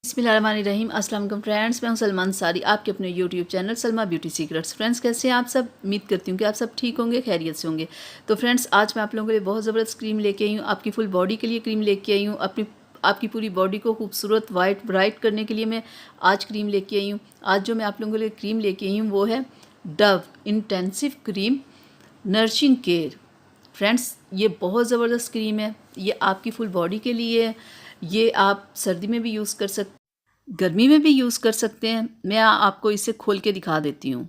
बिस्मिल्लाहिर्रहमानिर्रहीम। अस्सलाम वालेकुम फ्रेंड्स, मैं हूं सलमान सारी, आपके अपने YouTube channel Salma beauty secrets. Friends, कैसे हैं आप सब? उम्मीद करती हूँ कि आप सब ठीक होंगे, खैरियत से होंगे। तो फ्रेंड्स, आज मैं आप लोगों के लिए बहुत ज़बरदस्त क्रीम लेके आई हूँ। आपकी फुल बॉडी के लिए क्रीम लेके आई हूँ। आपकी पूरी बॉडी को खूबसूरत वाइट ब्राइट करने के लिए मैं आज क्रीम लेके आई हूँ। आज जो मैं आप लोगों के लिए क्रीम लेके आई हूँ वो है Dove intensive cream nourishing care. Friends, ये बहुत ज़बरदस्त क्रीम है। ये आपकी फुल बॉडी के लिए है। ये आप सर्दी में भी यूज़ कर सकते, गर्मी में भी यूज़ कर सकते हैं। मैं आपको इसे खोल के दिखा देती हूँ।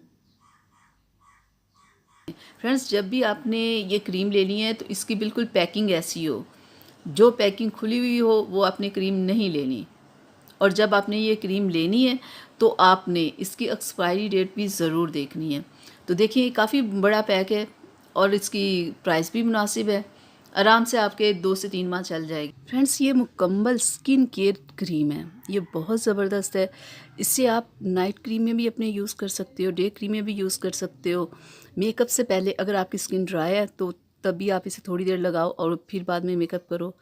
फ्रेंड्स, जब भी आपने ये क्रीम लेनी है तो इसकी बिल्कुल पैकिंग ऐसी हो, जो पैकिंग खुली हुई हो वो आपने क्रीम नहीं लेनी। और जब आपने ये क्रीम लेनी है तो आपने इसकी एक्सपायरी डेट भी ज़रूर देखनी है। तो देखिए, ये काफ़ी बड़ा पैक है और इसकी प्राइस भी मुनासिब है। आराम से आपके 2 से 3 माह चल जाएगी। फ्रेंड्स, ये मुकम्मल स्किन केयर क्रीम है। ये बहुत ज़बरदस्त है। इससे आप नाइट क्रीम में भी अपने यूज़ कर सकते हो, डे क्रीम में भी यूज़ कर सकते हो। मेकअप से पहले अगर आपकी स्किन ड्राई है तो तभी आप इसे थोड़ी देर लगाओ और फिर बाद में मेकअप करो,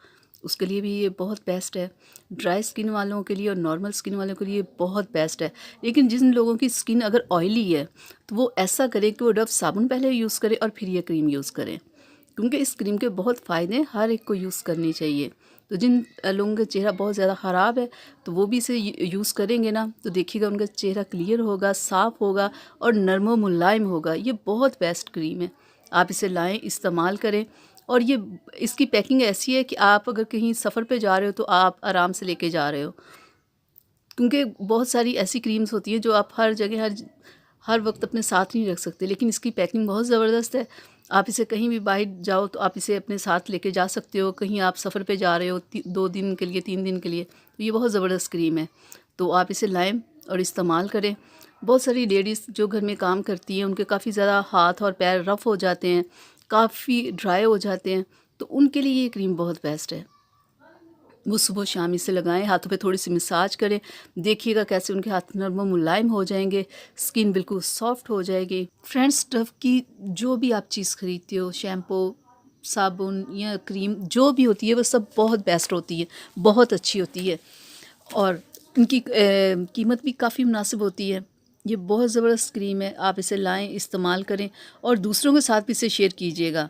उसके लिए भी ये बहुत बेस्ट है। ड्राई स्किन वालों के लिए और नॉर्मल स्किन वालों के लिए बहुत बेस्ट है। लेकिन जिन लोगों की स्किन अगर ऑयली है तो वो ऐसा करे कि वो डव साबुन पहले यूज़ करे और फिर ये क्रीम यूज़ करें, क्योंकि इस क्रीम के बहुत फ़ायदे हर एक को यूज़ करनी चाहिए। तो जिन लोगों का चेहरा बहुत ज़्यादा ख़राब है तो वो भी इसे यूज़ करेंगे ना तो देखिएगा उनका चेहरा क्लियर होगा, साफ़ होगा और नरम व मुलायम होगा। ये बहुत बेस्ट क्रीम है। आप इसे लाएँ, इस्तेमाल करें। और ये इसकी पैकिंग ऐसी है कि आप अगर कहीं सफ़र पे जा रहे हो तो आप आराम से लेके जा रहे हो, क्योंकि बहुत सारी ऐसी क्रीम्स होती हैं जो आप हर जगह हर वक्त अपने साथ नहीं रख सकते। लेकिन इसकी पैकिंग बहुत ज़बरदस्त है। आप इसे कहीं भी बाहर जाओ तो आप इसे अपने साथ लेके जा सकते हो। कहीं आप सफ़र पे जा रहे हो 2 दिन के लिए, 3 दिन के लिए, तो ये बहुत ज़बरदस्त क्रीम है। तो आप इसे लाएँ और इस्तेमाल करें। बहुत सारी लेडीज़ जो घर में काम करती हैं उनके काफ़ी ज़्यादा हाथ और पैर रफ़ हो जाते हैं, काफ़ी ड्राई हो जाते हैं, तो उनके लिए ये क्रीम बहुत बेस्ट है। वो सुबह शाम इसे लगाएं, हाथों पे थोड़ी सी मसाज करें, देखिएगा कैसे उनके हाथ नरम व मुलायम हो जाएंगे, स्किन बिल्कुल सॉफ्ट हो जाएगी। फ्रेंड्स, डव की जो भी आप चीज़ खरीदते हो, शैम्पू, साबुन या क्रीम जो भी होती है वो सब बहुत बेस्ट होती है, बहुत अच्छी होती है और इनकी कीमत भी काफ़ी मुनासिब होती है। ये बहुत ज़बरदस्त क्रीम है। आप इसे लाएं, इस्तेमाल करें और दूसरों के साथ भी इसे शेयर कीजिएगा,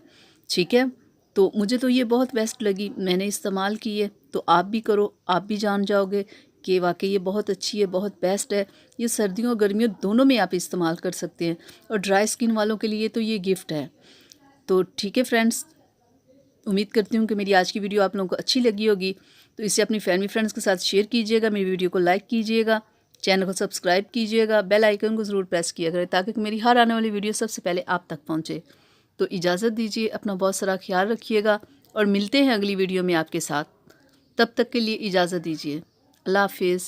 ठीक है? तो मुझे तो ये बहुत बेस्ट लगी, मैंने इस्तेमाल की है, तो आप भी करो, आप भी जान जाओगे कि वाकई ये बहुत अच्छी है, बहुत बेस्ट है। ये सर्दियों और गर्मियों दोनों में आप इस्तेमाल कर सकते हैं और ड्राई स्किन वालों के लिए तो ये गिफ्ट है। तो ठीक है फ्रेंड्स, उम्मीद करती हूँ कि मेरी आज की वीडियो आप लोगों को अच्छी लगी होगी। तो इसे अपनी फैमिली फ्रेंड्स के साथ शेयर कीजिएगा, मेरी वीडियो को लाइक कीजिएगा, चैनल को सब्सक्राइब कीजिएगा, बेल आइकन को ज़रूर प्रेस किया करें ताकि मेरी हर आने वाली वीडियो सबसे पहले आप तक पहुँचे। तो इजाज़त दीजिए, अपना बहुत सारा ख्याल रखिएगा और मिलते हैं अगली वीडियो में आपके साथ। तब तक के लिए इजाज़त दीजिए। अल्लाह हाफिज़।